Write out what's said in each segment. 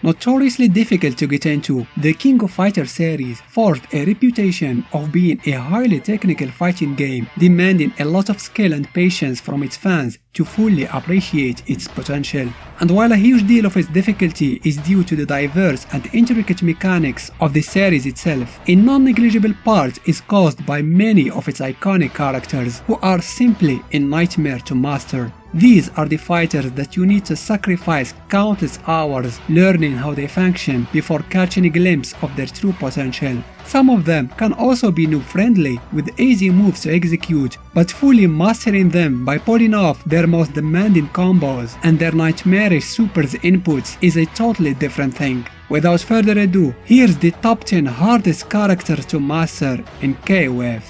Notoriously difficult to get into, the King of Fighters series forged a reputation of being a highly technical fighting game, demanding a lot of skill and patience from its fans to fully appreciate its potential. And while a huge deal of its difficulty is due to the diverse and intricate mechanics of the series itself, a non-negligible part is caused by many of its iconic characters who are simply a nightmare to master. These are the fighters that you need to sacrifice countless hours learning how they function before catching a glimpse of their true potential. Some of them can also be noob friendly with easy moves to execute, but fully mastering them by pulling off their most demanding combos and their nightmarish supers inputs is a totally different thing. Without further ado, here's the top 10 hardest characters to master in KOF.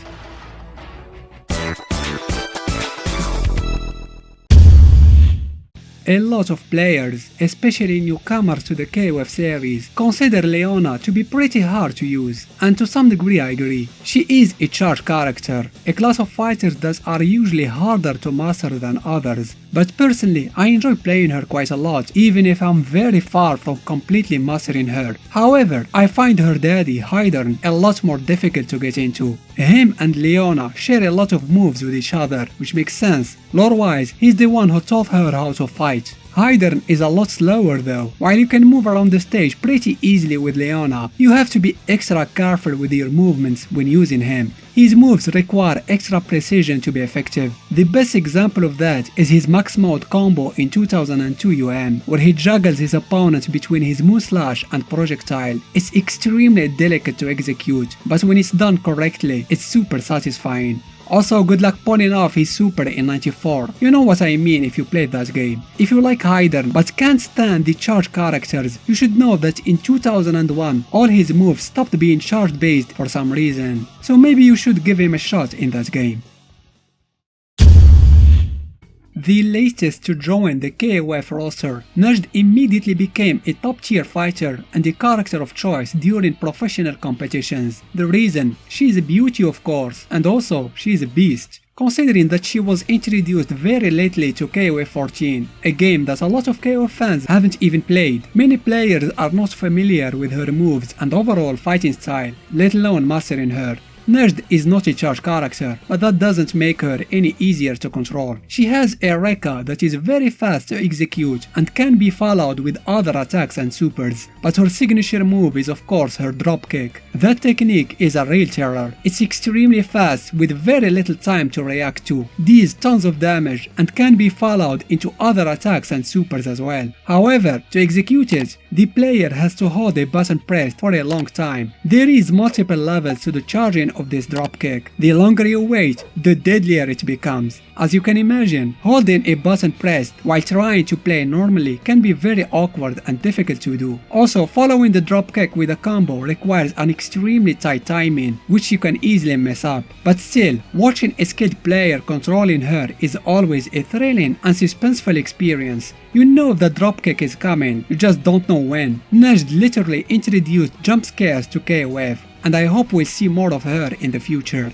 A lot of players, especially newcomers to the KOF series, consider Leona to be pretty hard to use, and to some degree I agree. She is a charge character, a class of fighters that are usually harder to master than others, but personally I enjoy playing her quite a lot, even if I'm very far from completely mastering her. However, I find her daddy, Hydern, a lot more difficult to get into. Him and Leona share a lot of moves with each other, which makes sense. Lore-wise, he's the one who taught her how to fight. Hydern is a lot slower though. While you can move around the stage pretty easily with Leona, you have to be extra careful with your movements when using him. His moves require extra precision to be effective. The best example of that is his max mode combo in 2002 where he juggles his opponent between his moon slash and projectile. It's extremely delicate to execute, but when it's done correctly, it's super satisfying. Also, good luck pulling off his super in 94. You know what I mean if you played that game. If you like Hydern but can't stand the charge characters, you should know that in 2001 all his moves stopped being charge based for some reason. So maybe you should give him a shot in that game. The latest to join the KOF roster, Najd immediately became a top tier fighter and a character of choice during professional competitions. The reason? She is a beauty of course, and also she is a beast. Considering that she was introduced very lately to KOF 14, a game that a lot of KOF fans haven't even played. Many players are not familiar with her moves and overall fighting style, let alone mastering her. Najd is not a charge character, but that doesn't make her any easier to control. She has a Rekka that is very fast to execute and can be followed with other attacks and supers, but her signature move is of course her dropkick. That technique is a real terror. It's extremely fast with very little time to react to, deals tons of damage and can be followed into other attacks and supers as well. However, to execute it, the player has to hold a button pressed for a long time. There is multiple levels to the charging of this dropkick. The longer you wait, the deadlier it becomes. As you can imagine, holding a button pressed while trying to play normally can be very awkward and difficult to do. Also, following the dropkick with a combo requires an extremely tight timing, which you can easily mess up. But still, watching a skilled player controlling her is always a thrilling and suspenseful experience. You know the dropkick is coming, you just don't know when. Najd literally introduced jump scares to KOF, and I hope we'll see more of her in the future.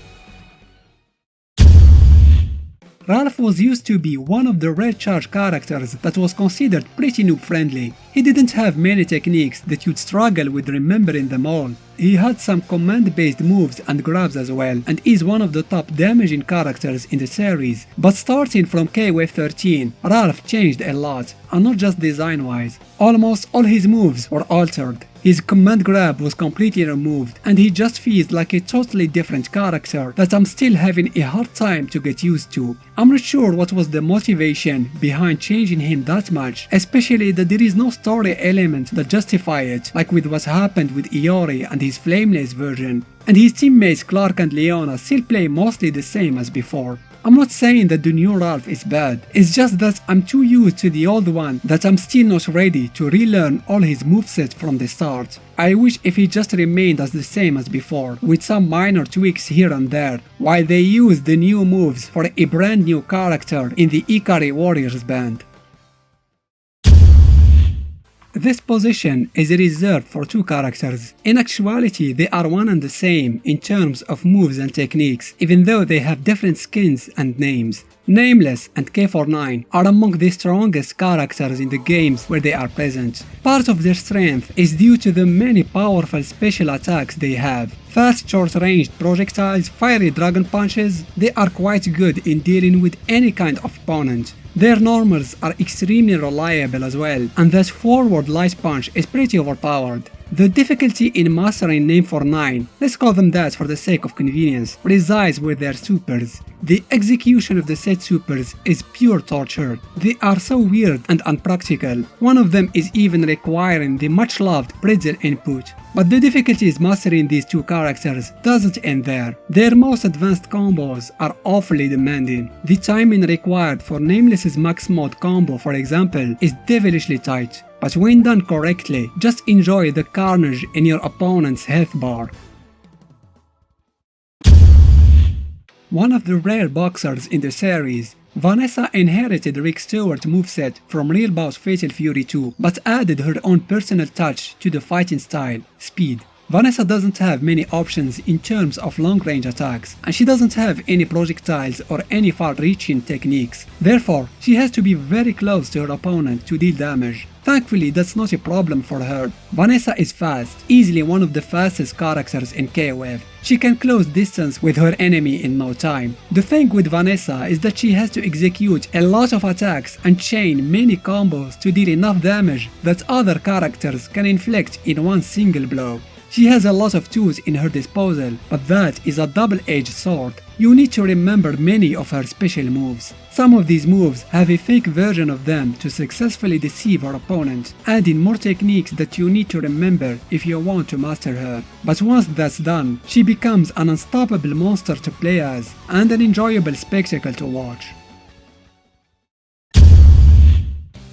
Ralph was used to be one of the rare charge characters that was considered pretty noob friendly. He didn't have many techniques that you'd struggle with remembering them all. He had some command based moves and grabs as well, and is one of the top damaging characters in the series. But starting from KOF 13, Ralph changed a lot, and not just design wise. Almost all his moves were altered. His command grab was completely removed, and he just feels like a totally different character that I'm still having a hard time to get used to. I'm not sure what was the motivation behind changing him that much, especially that there is no story element that justify it, like with what happened with Iori and his flameless version. And his teammates Clark and Leona still play mostly the same as before. I'm not saying that the new Ralph is bad, it's just that I'm too used to the old one that I'm still not ready to relearn all his moveset from the start. I wish if he just remained as the same as before, with some minor tweaks here and there, while they use the new moves for a brand new character in the Ikari Warriors band. This position is reserved for two characters. In actuality, they are one and the same in terms of moves and techniques, even though they have different skins and names. Nameless and K49 are among the strongest characters in the games where they are present. Part of their strength is due to the many powerful special attacks they have. Fast short-ranged projectiles, fiery dragon punches, they are quite good in dealing with any kind of opponent. Their normals are extremely reliable as well, and that forward light punch is pretty overpowered. The difficulty in mastering Name for 9, let's call them that for the sake of convenience, resides with their supers. The execution of the said supers is pure torture. They are so weird and unpractical. One of them is even requiring the much loved pretzel input. But the difficulty is mastering these two characters doesn't end there. Their most advanced combos are awfully demanding. The timing required for Nameless's max mode combo, for example, is devilishly tight. But when done correctly, just enjoy the carnage in your opponent's health bar. One of the rare boxers in the series, Vanessa inherited Rick Stewart's moveset from Real Boss Fatal Fury 2, but added her own personal touch to the fighting style, speed. Vanessa doesn't have many options in terms of long-range attacks, and she doesn't have any projectiles or any far-reaching techniques. Therefore, she has to be very close to her opponent to deal damage. Thankfully, that's not a problem for her. Vanessa is fast, easily one of the fastest characters in KOF. She can close distance with her enemy in no time. The thing with Vanessa is that she has to execute a lot of attacks and chain many combos to deal enough damage that other characters can inflict in one single blow. She has a lot of tools in her disposal, but that is a double-edged sword. You need to remember many of her special moves. Some of these moves have a fake version of them to successfully deceive her opponent, adding more techniques that you need to remember if you want to master her. But once that's done, she becomes an unstoppable monster to play as, and an enjoyable spectacle to watch.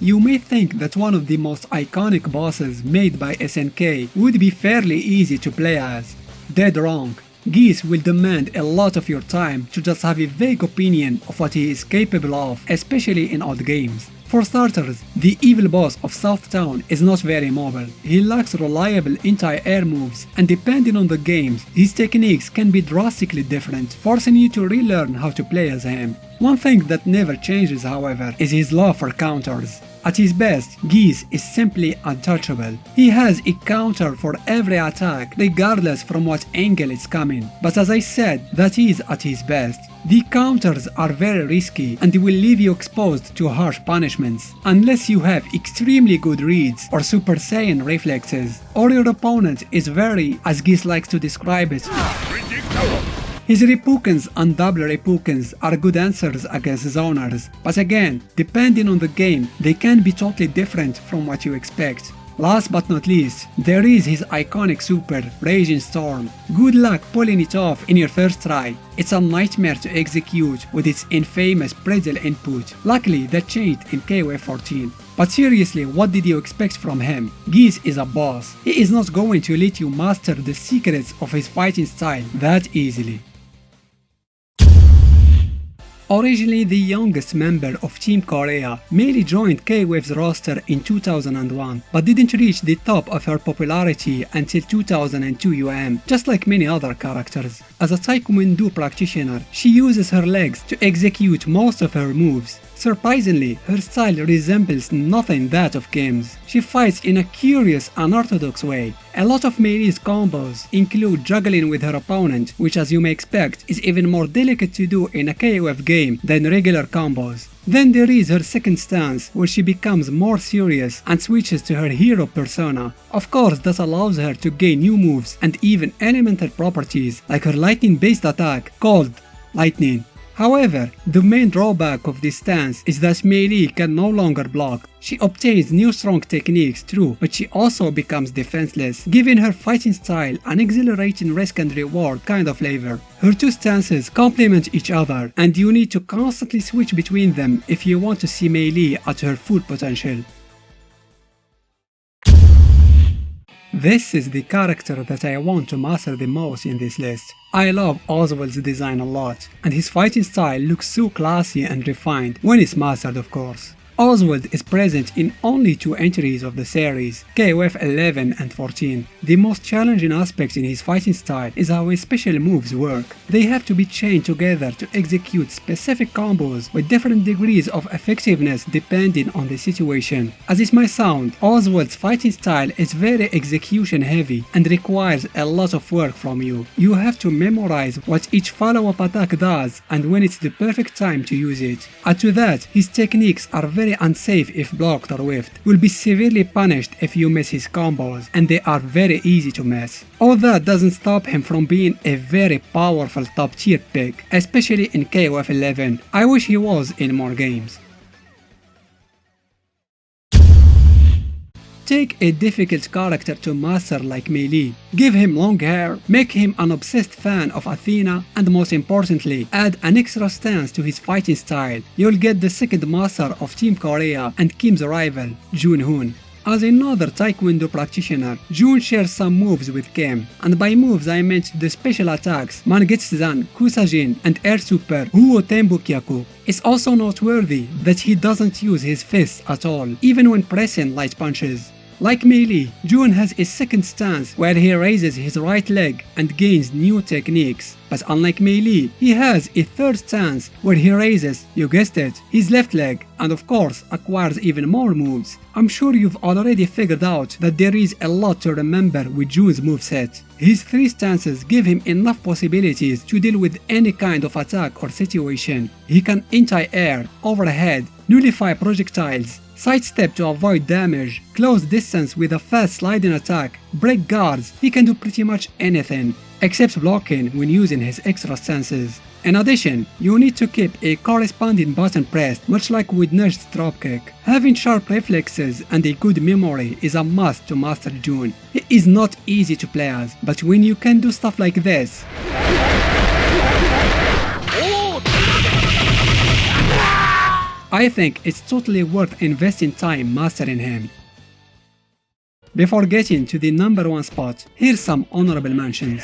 You may think that one of the most iconic bosses made by SNK would be fairly easy to play as. Dead wrong. Geese will demand a lot of your time to just have a vague opinion of what he is capable of, especially in odd games. For starters, the evil boss of Southtown is not very mobile. He lacks reliable anti-air moves, and depending on the games, his techniques can be drastically different, forcing you to relearn how to play as him. One thing that never changes, however, is his love for counters. At his best, Geese is simply untouchable. He has a counter for every attack, regardless from what angle it's coming. But as I said, that is at his best. The counters are very risky and will leave you exposed to harsh punishments, unless you have extremely good reads or Super Saiyan reflexes, or your opponent is very, as Geese likes to describe it, his Repukens and double Repukens are good answers against zoners, but again, depending on the game, they can be totally different from what you expect. Last but not least, there is his iconic super, Raging Storm. Good luck pulling it off in your first try. It's a nightmare to execute with its infamous pretzel input. Luckily, that changed in KOF 14. But seriously, what did you expect from him? Geese is a boss. He is not going to let you master the secrets of his fighting style that easily. Originally the youngest member of Team Korea, Meili joined KOF's roster in 2001, but didn't reach the top of her popularity until 2002 just like many other characters. As a Taekwondo practitioner, she uses her legs to execute most of her moves. Surprisingly, her style resembles nothing that of Kim's. She fights in a curious, unorthodox way. A lot of Meili's combos include juggling with her opponent, which as you may expect is even more delicate to do in a KOF game than regular combos. Then there is her second stance, where she becomes more serious and switches to her hero persona. Of course, that allows her to gain new moves and even elemental properties, like her lightning-based attack called Lightning. However, the main drawback of this stance is that Meili can no longer block. She obtains new strong techniques true, but she also becomes defenseless, giving her fighting style an exhilarating risk and reward kind of flavor. Her two stances complement each other, and you need to constantly switch between them if you want to see Meili at her full potential. This is the character that I want to master the most in this list. I love Oswald's design a lot, and his fighting style looks so classy and refined when it's mastered, of course. Oswald is present in only 2 entries of the series, KOF 11 and 14. The most challenging aspect in his fighting style is how his special moves work. They have to be chained together to execute specific combos with different degrees of effectiveness depending on the situation. As it might sound, Oswald's fighting style is very execution heavy and requires a lot of work from you. You have to memorize what each follow-up attack does and when it's the perfect time to use it. Add to that, his techniques are very unsafe if blocked or whiffed, will be severely punished if you miss his combos, and they are very easy to miss. All that doesn't stop him from being a very powerful top tier pick, especially in KOF 11. I wish he was in more games. Take a difficult character to master like Melee, give him long hair, make him an obsessed fan of Athena, and most importantly, add an extra stance to his fighting style. You'll get the second master of Team Korea and Kim's rival, Jun-hoon. As another Taekwondo practitioner, Jun shares some moves with Kim, and by moves I meant the special attacks Mangetsu-zan, Kusajin, and Air Super Huo Tenbukyaku. It's also noteworthy that he doesn't use his fists at all, even when pressing light punches. Like Melee, Jun has a second stance where he raises his right leg and gains new techniques. But unlike Melee, he has a third stance where he raises, you guessed it, his left leg and of course acquires even more moves. I'm sure you've already figured out that there is a lot to remember with Jun's moveset. His 3 stances give him enough possibilities to deal with any kind of attack or situation. He can anti-air, overhead, nullify projectiles, sidestep to avoid damage, close distance with a fast sliding attack, break guards. He can do pretty much anything, except blocking when using his extra stances. In addition, you need to keep a corresponding button pressed, much like with Nudge's dropkick. Having sharp reflexes and a good memory is a must to master Jun. He is not easy to play as, but when you can do stuff like this, I think it's totally worth investing time mastering him. Before getting to the number 1 spot, here's some honorable mentions.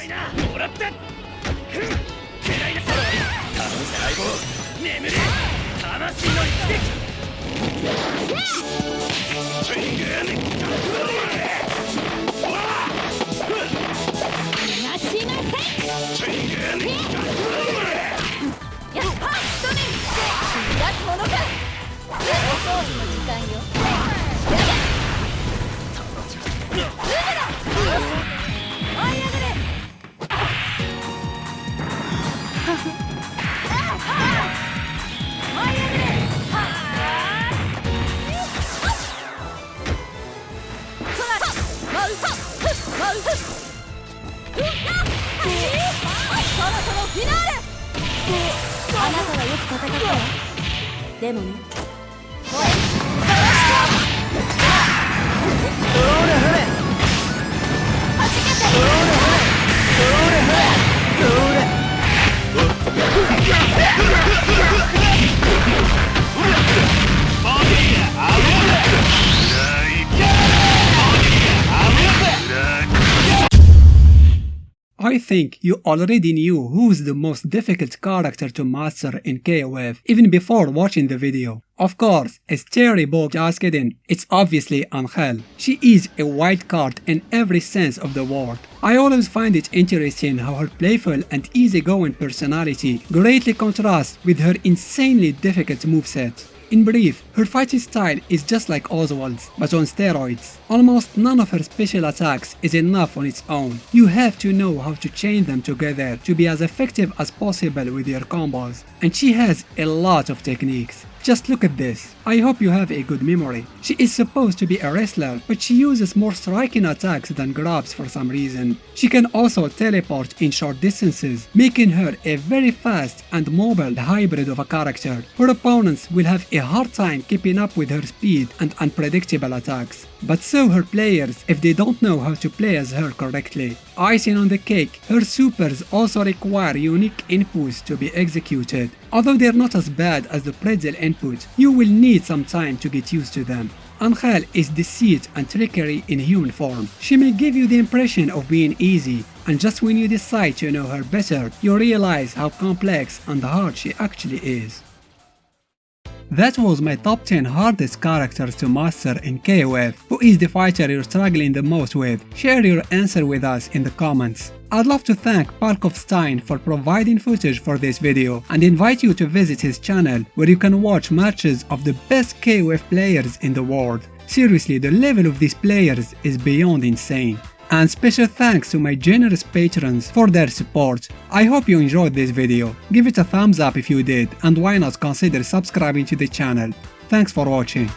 I think you already knew who's the most difficult character to master in KOF, even before watching the video. Of course, it's terrible, just kidding, it's obviously Angel. She is a wild card in every sense of the word. I always find it interesting how her playful and easygoing personality greatly contrasts with her insanely difficult moveset. In brief, her fighting style is just like Oswald's, but on steroids. Almost none of her special attacks is enough on its own. You have to know how to chain them together to be as effective as possible with your combos. And she has a lot of techniques. Just look at this. I hope you have a good memory. She is supposed to be a wrestler, but she uses more striking attacks than grabs for some reason. She can also teleport in short distances, making her a very fast and mobile hybrid of a character. Her opponents will have a hard time keeping up with her speed and unpredictable attacks. But so her players if they don't know how to play as her correctly. Icing on the cake, her supers also require unique inputs to be executed. Although they're not as bad as the pretzel input, you will need some time to get used to them. Angel is deceit and trickery in human form. She may give you the impression of being easy, and just when you decide to know her better, you realize how complex and hard she actually is. That was my top 10 hardest characters to master in KOF. Who is the fighter you're struggling the most with? Share your answer with us in the comments. I'd love to thank Pale Kof Stine for providing footage for this video and invite you to visit his channel where you can watch matches of the best KOF players in the world. Seriously, the level of these players is beyond insane. And special thanks to my generous patrons for their support. I hope you enjoyed this video. Give it a thumbs up if you did, and why not consider subscribing to the channel. Thanks for watching.